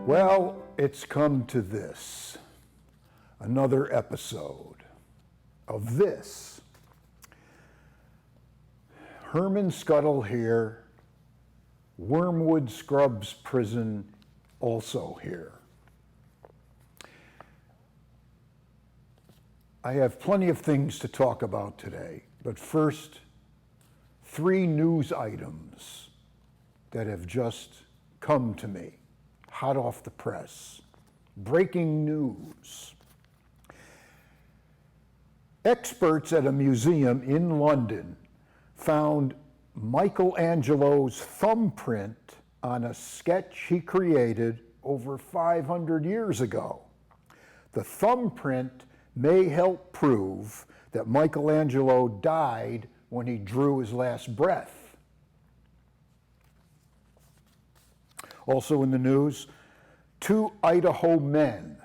Well, it's come to this, another episode of this. Herman Scuttle here, Wormwood Scrubs Prison also here. I have plenty of things to talk about today, but first, 3 news items that have just come to me, hot off the press. Breaking news. Experts at a museum in London found Michelangelo's thumbprint on a sketch he created over 500 years ago. The thumbprint may help prove that Michelangelo died when he drew his last breath. Also in the news, 2 Idaho men,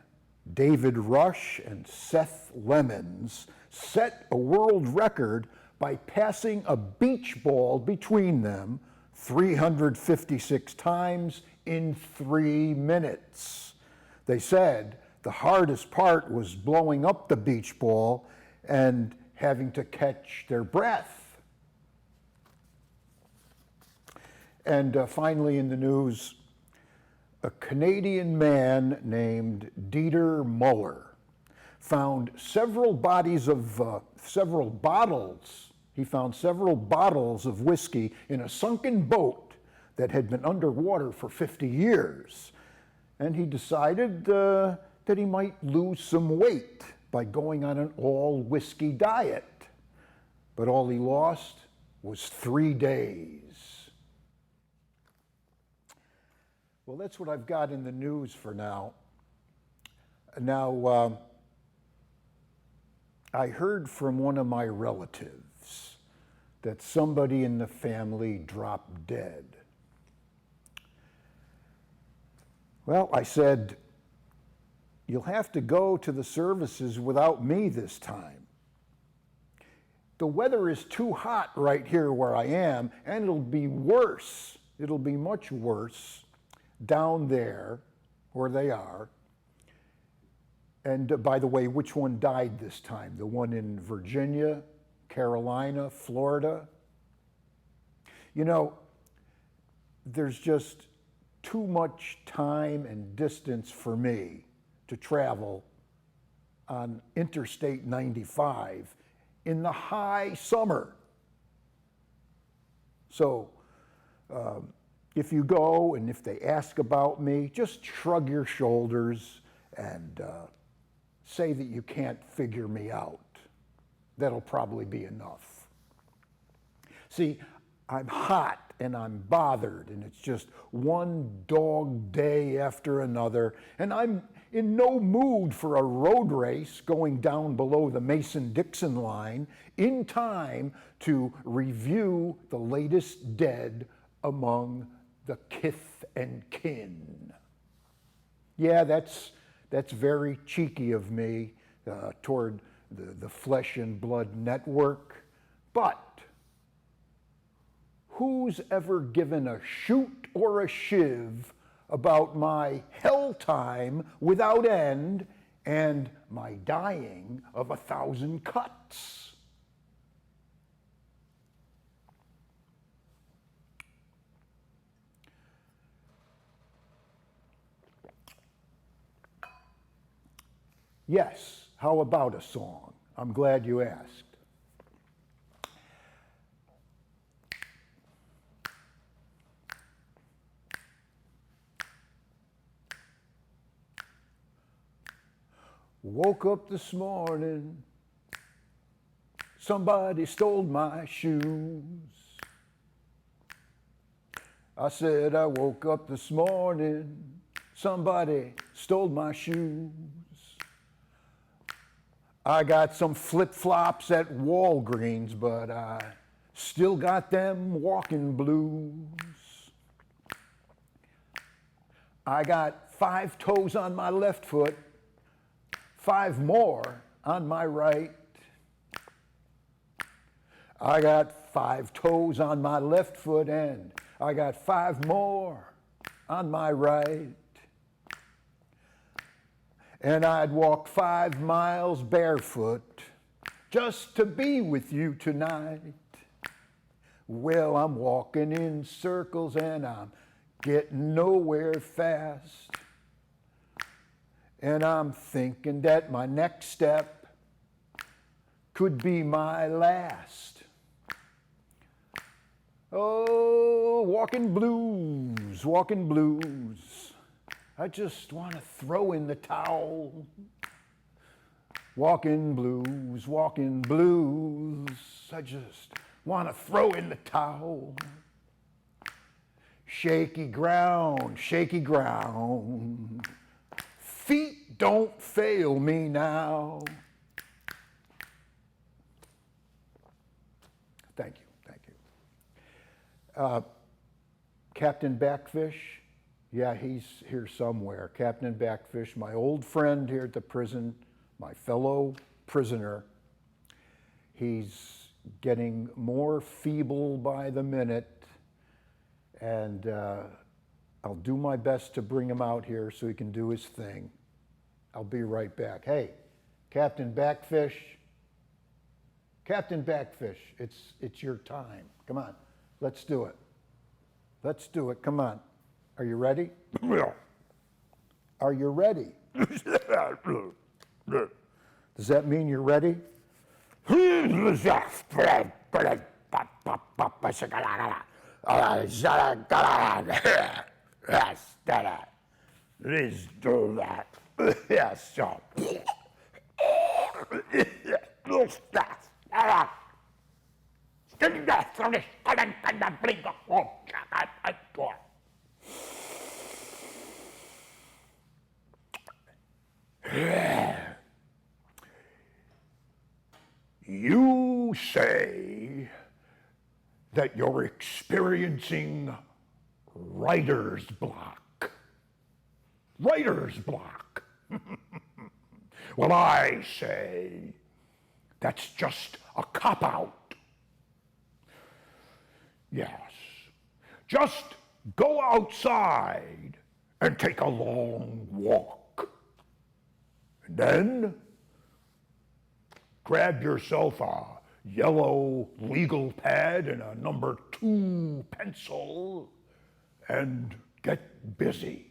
David Rush and Seth Lemons, set a world record by passing a beach ball between them 356 times in 3 minutes. They said the hardest part was blowing up the beach ball and having to catch their breath. And finally in the news, a Canadian man named Dieter Muller found several bottles of whiskey in a sunken boat that had been underwater for 50 years. And he decided that he might lose some weight by going on an all-whiskey diet. But all he lost was 3 days. Well, that's what I've got in the news for now. Now, I heard from one of my relatives that somebody in the family dropped dead. Well, I said, you'll have to go to the services without me this time. The weather is too hot right here where I am, and it'll be worse. It'll be much worse down there where they are. And by the way, which one died this time? The one in Virginia, Carolina, Florida? You know, there's just too much time and distance for me to travel on Interstate 95 in the high summer. So, if you go and if they ask about me, just shrug your shoulders and say that you can't figure me out. That'll probably be enough. See, I'm hot and I'm bothered, and it's just one dog day after another, and I'm in no mood for a road race going down below the Mason-Dixon line in time to review the latest dead among the kith and kin. Yeah, that's very cheeky of me toward the Flesh and Blood Network, but who's ever given a shoot or a shiv about my hell time without end and my dying of 1,000 cuts? Yes, how about a song? I'm glad you asked. Woke up this morning, somebody stole my shoes. I said I woke up this morning, somebody stole my shoes. I got some flip-flops at Walgreens, but I still got them walking blues. I got 5 toes on my left foot, 5 more on my right. I got 5 toes on my left foot and I got 5 more on my right. And I'd walk 5 miles barefoot just to be with you tonight. Well, I'm walking in circles and I'm getting nowhere fast. And I'm thinking that my next step could be my last. Oh, walking blues, walking blues. I just want to throw in the towel. Walking blues, walking blues. I just want to throw in the towel. Shaky ground, shaky ground. Feet don't fail me now. Thank you, thank you. Captain Backfish, yeah, he's here somewhere. Captain Backfish, my old friend here at the prison, my fellow prisoner. He's getting more feeble by the minute, and I'll do my best to bring him out here so he can do his thing. I'll be right back. Hey, Captain Backfish. Captain Backfish, it's your time. Come on, let's do it. Let's do it, come on. Are you ready? Yeah. Are you ready? Does that mean you're ready? Let's do that. Yes, sir. You say that you're experiencing writer's block. Writer's block. Well, I say that's just a cop-out. Yes. Just go outside and take a long walk. And then grab yourself a yellow legal pad and a number 2 pencil and get busy.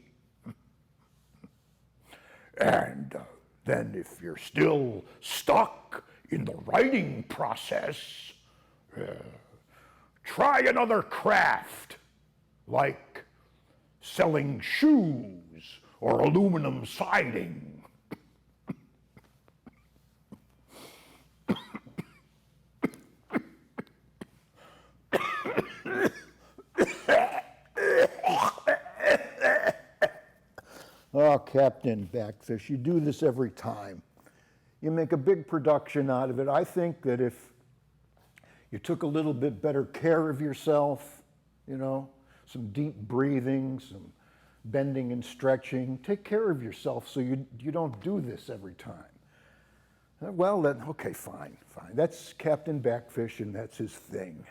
And then if you're still stuck in the writing process, try another craft, like selling shoes or aluminum siding. Oh, Captain Backfish, you do this every time. You make a big production out of it. I think that if you took a little bit better care of yourself, you know, some deep breathing, some bending and stretching, take care of yourself so you don't do this every time. Well, then, okay, fine. That's Captain Backfish, and that's his thing.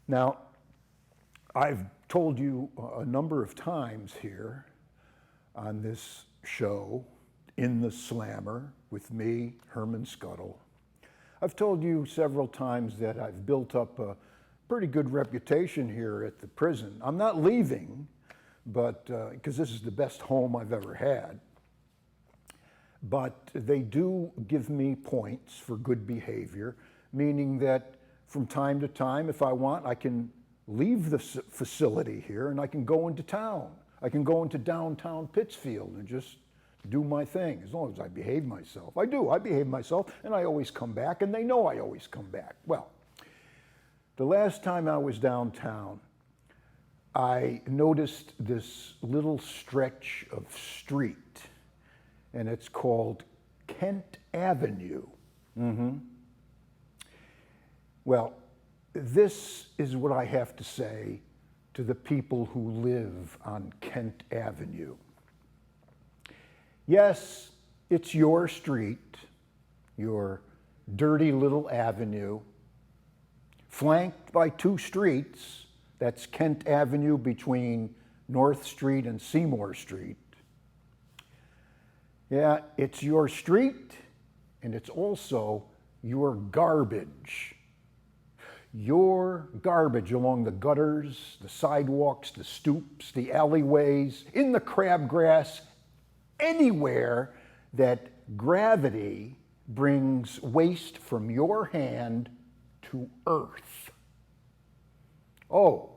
Now, I've told you a number of times here on this show, In the Slammer, with me, Herman Scuttle. I've told you several times that I've built up a pretty good reputation here at the prison. I'm not leaving, but because this is the best home I've ever had. But they do give me points for good behavior, meaning that from time to time, if I want, I can leave the facility here and I can go into town. I can go into downtown Pittsfield and just do my thing, as long as I behave myself. I do, I behave myself, and I always come back, and they know I always come back. Well, the last time I was downtown, I noticed this little stretch of street, and it's called Kent Avenue. Well, this is what I have to say to the people who live on Kent Avenue. Yes, it's your street, your dirty little avenue, flanked by 2 streets. That's Kent Avenue between North Street and Seymour Street. Yeah, it's your street, and it's also your garbage. Your garbage along the gutters, the sidewalks, the stoops, the alleyways, in the crabgrass, anywhere that gravity brings waste from your hand to earth. Oh,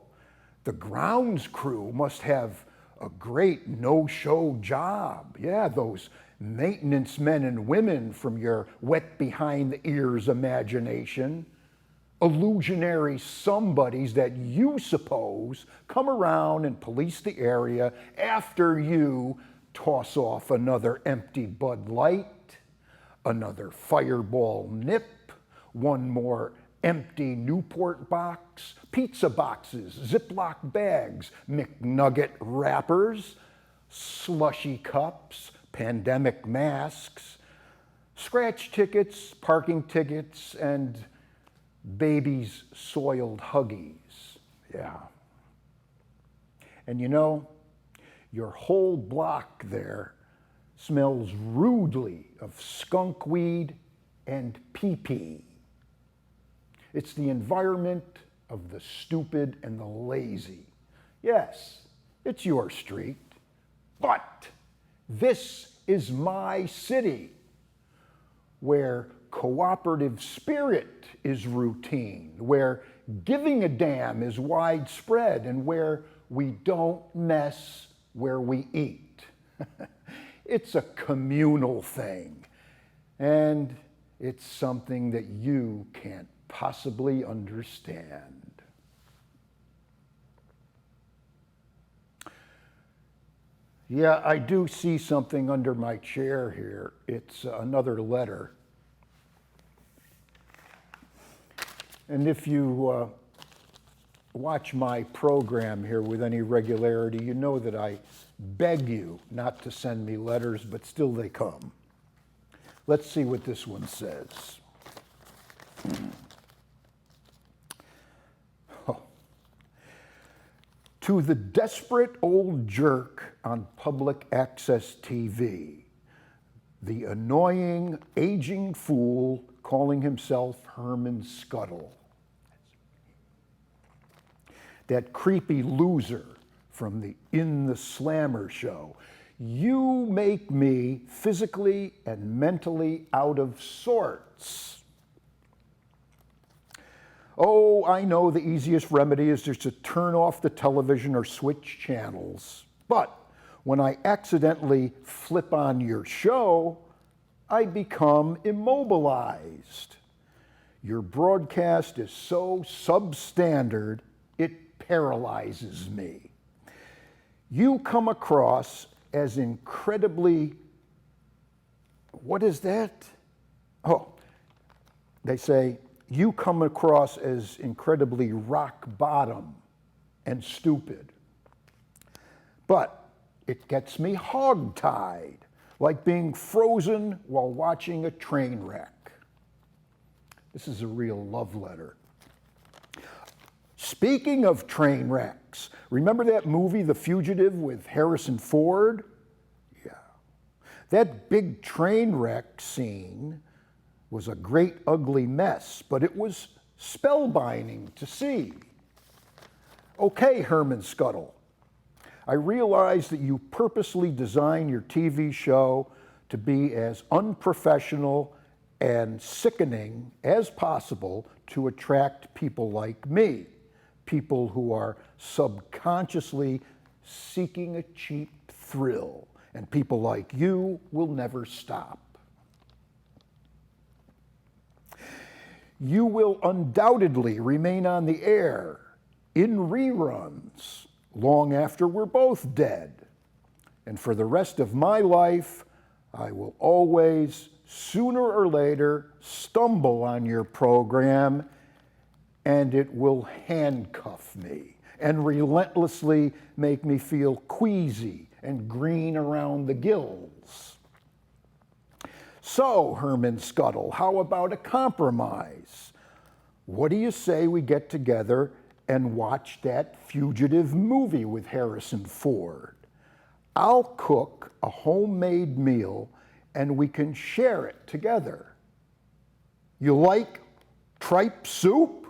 the grounds crew must have a great no-show job. Yeah, those maintenance men and women from your wet behind the ears imagination, illusionary somebodies that you suppose come around and police the area after you toss off another empty Bud Light, another Fireball nip, one more empty Newport box, pizza boxes, Ziploc bags, McNugget wrappers, slushy cups, pandemic masks, scratch tickets, parking tickets, and babies' soiled Huggies. Yeah. And you know, your whole block there smells rudely of skunk weed and pee-pee. It's the environment of the stupid and the lazy. Yes, it's your street, but this is my city, where cooperative spirit is routine, where giving a damn is widespread, and where we don't mess where we eat. It's a communal thing, and it's something that you can't possibly understand. Yeah, I do see something under my chair here. It's another letter. And if you watch my program here with any regularity, you know that I beg you not to send me letters, but still they come. Let's see what this one says. Oh. To the desperate old jerk on public access TV, the annoying, aging fool calling himself Herman Scuttle. That creepy loser from the In the Slammer show. You make me physically and mentally out of sorts. Oh, I know the easiest remedy is just to turn off the television or switch channels. But when I accidentally flip on your show, I become immobilized. Your broadcast is so substandard, it paralyzes me. You come across as incredibly, what is that? Oh, they say, you come across as incredibly rock bottom and stupid. But it gets me hogtied, like being frozen while watching a train wreck. This is a real love letter. Speaking of train wrecks, remember that movie, The Fugitive, with Harrison Ford? Yeah. That big train wreck scene was a great ugly mess, but it was spellbinding to see. Okay, Herman Scuttle, I realize that you purposely design your TV show to be as unprofessional and sickening as possible to attract people like me, people who are subconsciously seeking a cheap thrill, and people like you will never stop. You will undoubtedly remain on the air in reruns long after we're both dead. And for the rest of my life, I will always, sooner or later, stumble on your program, and it will handcuff me and relentlessly make me feel queasy and green around the gills. So, Herman Scuttle, how about a compromise? What do you say we get together and watch that Fugitive movie with Harrison Ford? I'll cook a homemade meal and we can share it together. You like tripe soup?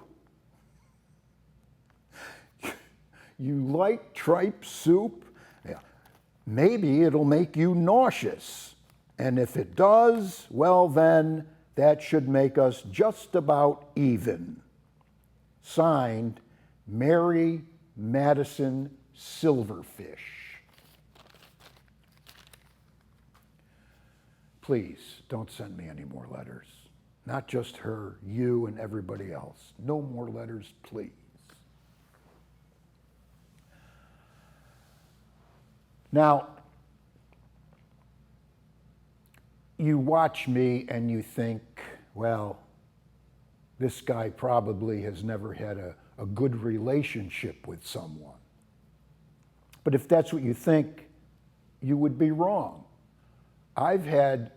You like tripe soup? Yeah. Maybe it'll make you nauseous. And if it does, well then, that should make us just about even. Signed, Mary Madison Silverfish. Please don't send me any more letters. Not just her, you, and everybody else. No more letters, please. Now, you watch me and you think, well, this guy probably has never had a good relationship with someone. But if that's what you think, you would be wrong. I've had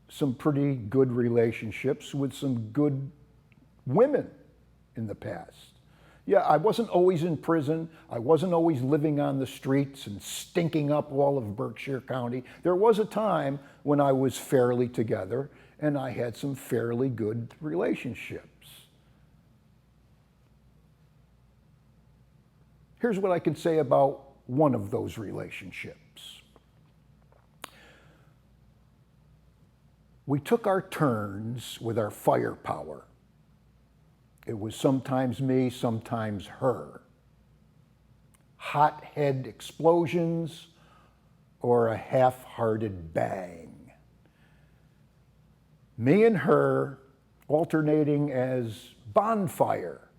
some pretty good relationships with some good women in the past. Yeah, I wasn't always in prison. I wasn't always living on the streets and stinking up all of Berkshire County. There was a time when I was fairly together and I had some fairly good relationships. Here's what I can say about one of those relationships. We took our turns with our firepower. It was sometimes me, sometimes her. Hothead explosions or a half-hearted bang. Me and her alternating as bonfire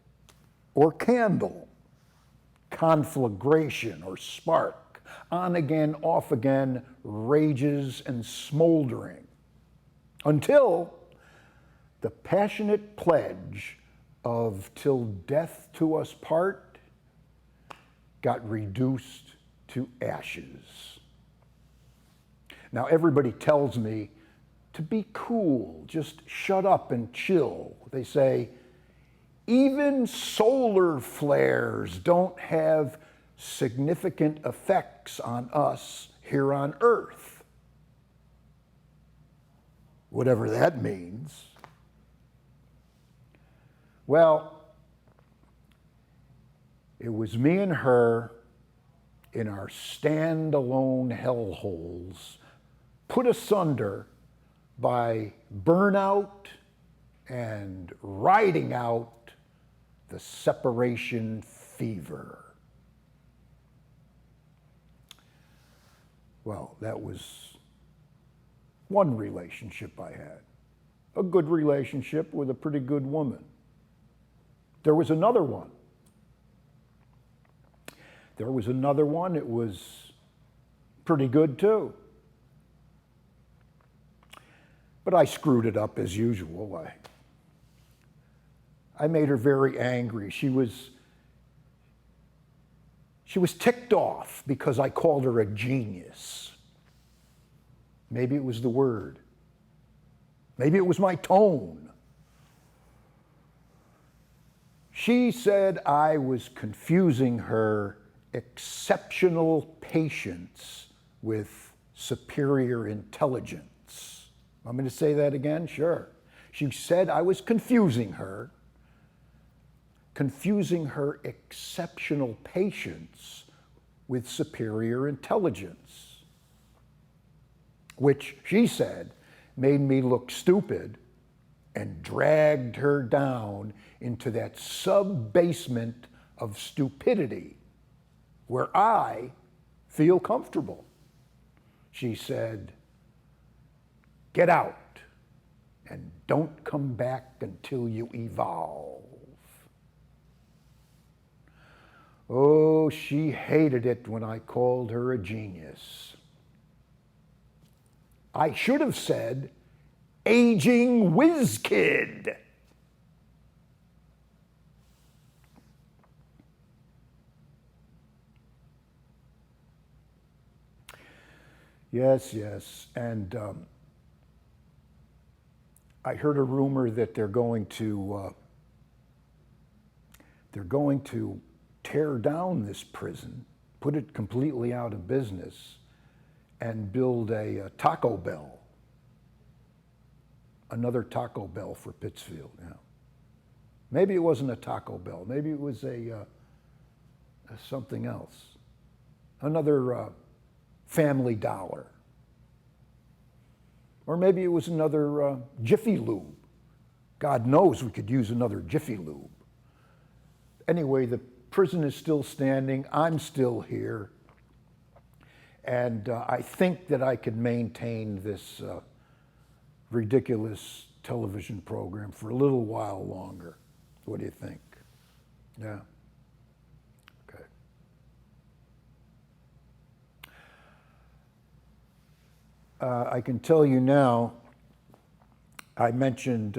or candle, conflagration or spark, on again, off again, rages and smoldering, until the passionate pledge of "till death to us part" got reduced to ashes. Now everybody tells me to be cool, just shut up and chill. They say, even solar flares don't have significant effects on us here on Earth. Whatever that means. Well, it was me and her in our standalone hellholes, put asunder by burnout and riding out the separation fever. Well, that was one relationship I had. A good relationship with a pretty good woman. There was another one. It was pretty good too. But I screwed it up as usual. I made her very angry. She was ticked off because I called her a genius. Maybe it was the word. Maybe it was my tone. She said I was confusing her exceptional patience with superior intelligence. Want me to say that again? Sure. She said I was confusing her exceptional patience with superior intelligence, which she said made me look stupid and dragged her down into that sub-basement of stupidity where I feel comfortable. She said, "Get out and don't come back until you evolve." Oh, she hated it when I called her a genius. I should have said, aging whiz kid. Yes, and I heard a rumor that they're going to tear down this prison, put it completely out of business, and build a Taco Bell Another Taco Bell for Pittsfield, yeah. Maybe it wasn't a Taco Bell. Maybe it was a something else. Another Family Dollar. Or maybe it was another Jiffy Lube. God knows we could use another Jiffy Lube. Anyway, the prison is still standing. I'm still here. And I think that I could maintain this ridiculous television program for a little while longer. What do you think? Yeah. Okay. I can tell you now, I mentioned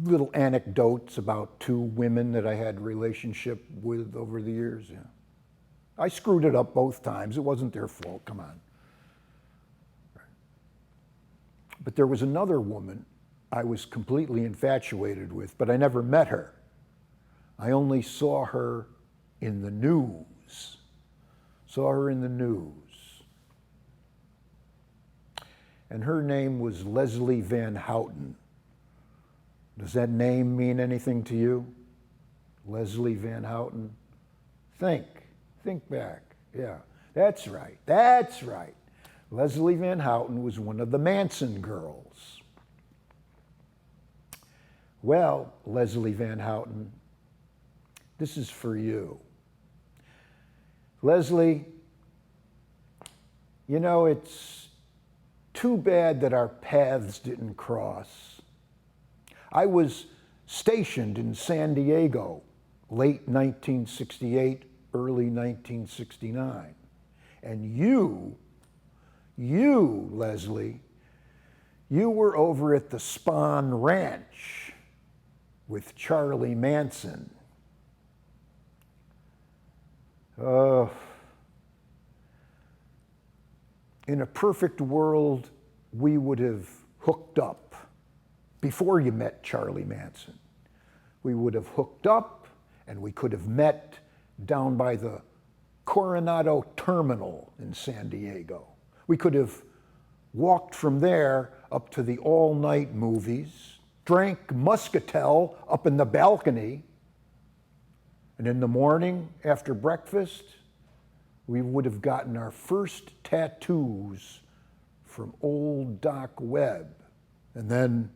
little anecdotes about two women that I had a relationship with over the years. Yeah. I screwed it up both times. It wasn't their fault, come on. But there was another woman I was completely infatuated with, but I never met her. I only saw her in the news. Saw her in the news. And her name was Leslie Van Houten. Does that name mean anything to you? Leslie Van Houten? Think back. Yeah, that's right. Leslie Van Houten was one of the Manson girls. Well, Leslie Van Houten, this is for you. Leslie, you know, it's too bad that our paths didn't cross. I was stationed in San Diego, late 1968, early 1969. And you, Leslie, you were over at the Spahn Ranch with Charlie Manson. In a perfect world, we would have hooked up before you met Charlie Manson. We would have hooked up and we could have met down by the Coronado Terminal in San Diego. We could have walked from there up to the all-night movies, drank muscatel up in the balcony, and in the morning after breakfast, we would have gotten our first tattoos from old Doc Webb, and then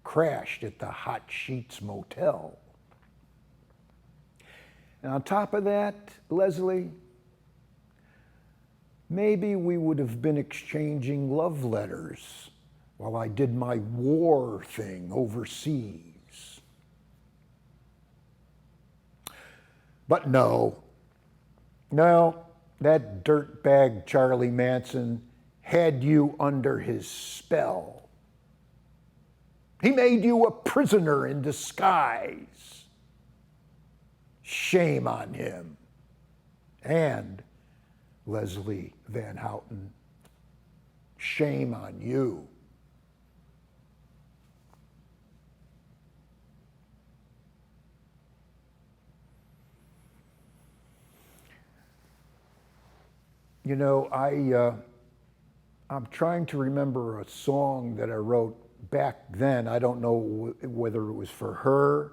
crashed at the Hot Sheets Motel. And on top of that, Leslie, maybe we would have been exchanging love letters while I did my war thing overseas. But no, that dirtbag Charlie Manson had you under his spell. He made you a prisoner in disguise. Shame on him. And Leslie Van Houten, shame on you. You know, I'm trying to remember a song that I wrote back then. I don't know whether it was for her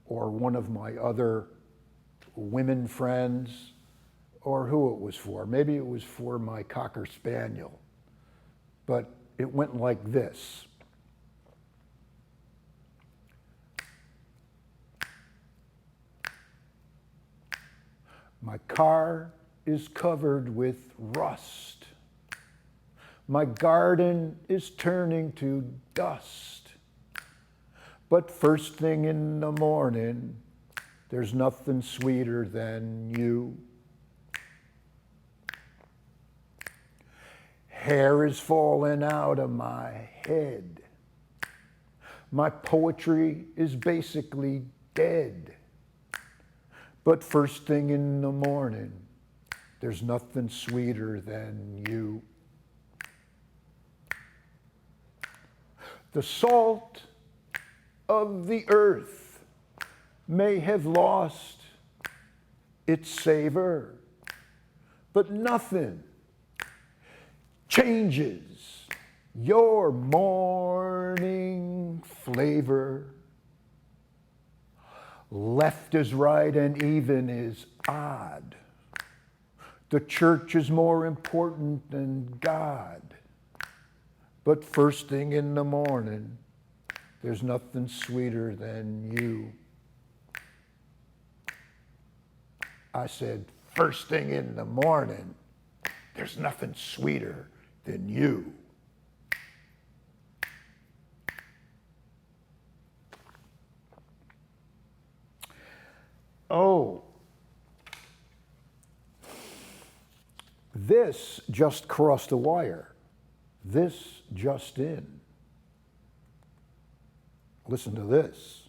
or one of my other women friends or who it was for. Maybe it was for my Cocker Spaniel. But it went like this. My car is covered with rust. My garden is turning to dust. But first thing in the morning, there's nothing sweeter than you. Hair is falling out of my head. My poetry is basically dead. But first thing in the morning, there's nothing sweeter than you. The salt of the earth may have lost its savor, but nothing changes your morning flavor. Left is right and even is odd. The church is more important than God. But first thing in the morning, there's nothing sweeter than you. I said, first thing in the morning, there's nothing sweeter than you. Oh, this just crossed the wire. This just in. Listen to this.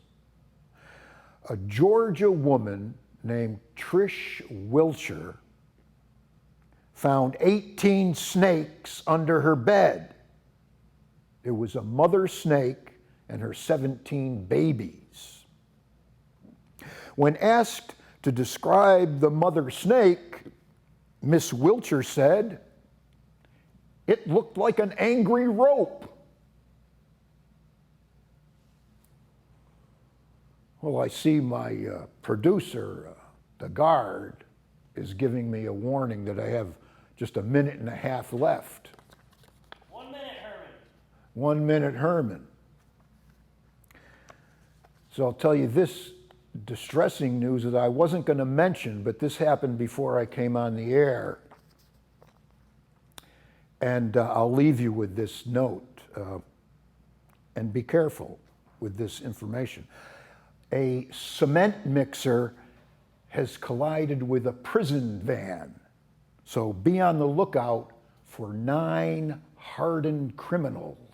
A Georgia woman named Trish Wilshire found 18 snakes under her bed. It was a mother snake and her 17 babies. When asked to describe the mother snake, Miss Wilshire said, "It looked like an angry rope." Well, I see my producer, the guard, is giving me a warning that I have just a minute and a half left. 1 minute, Herman. 1 minute, Herman. So I'll tell you this distressing news that I wasn't going to mention, but this happened before I came on the air. And I'll leave you with this note, and be careful with this information. A cement mixer has collided with a prison van. So be on the lookout for 9 hardened criminals